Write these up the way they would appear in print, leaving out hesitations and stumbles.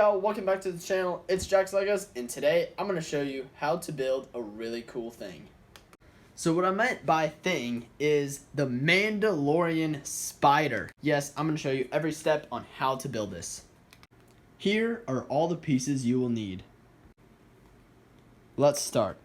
y'all, welcome back to the channel. It's Jack's Legos, and today I'm going to show you how to build a really cool thing. So what I meant by thing is the Mandolorian spider. Yes, I'm going to show you every step on how to build this. Here are all the pieces you will need. Let's start.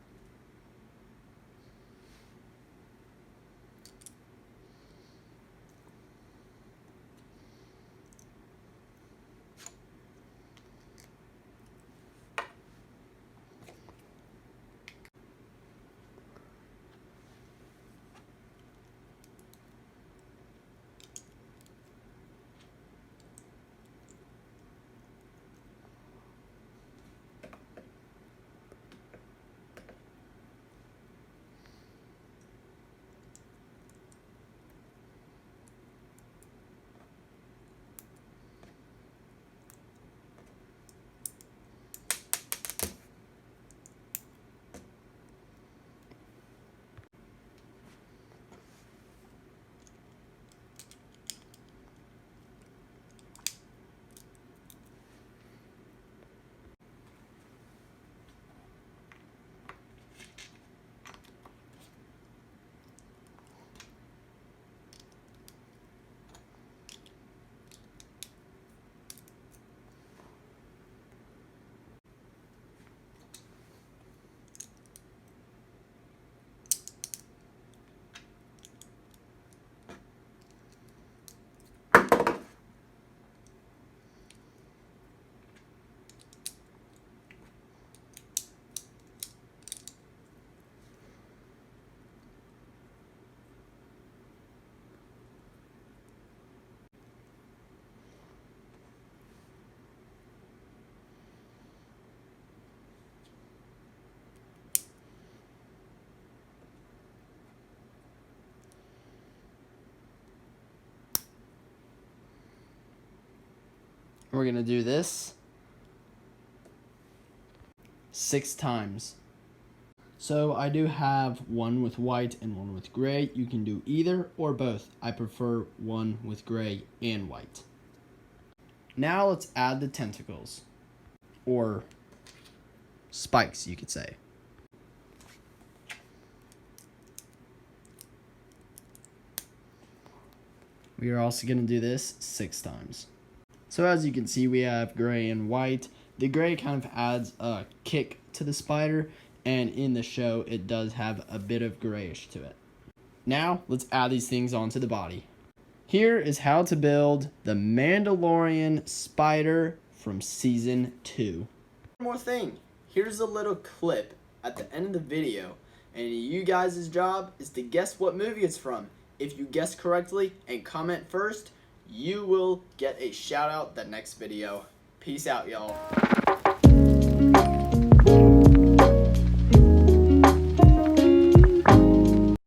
We're going to do this 6 times. So I do have one with white and one with gray. You can do either or both. I prefer one with gray and white. Now let's add the tentacles, or spikes you could say. We are also going to do this 6 times. So as you can see, we have gray and white. The gray kind of adds a kick to the spider, and in the show it does have a bit of grayish to it. Now let's add these things onto the body. Here is how to build the Mandolorian spider from season 2. One more thing, here's a little clip at the end of the video, and you guys' job is to guess what movie it's from. If you guess correctly and comment first, you will get a shout out the next video. Peace out, y'all.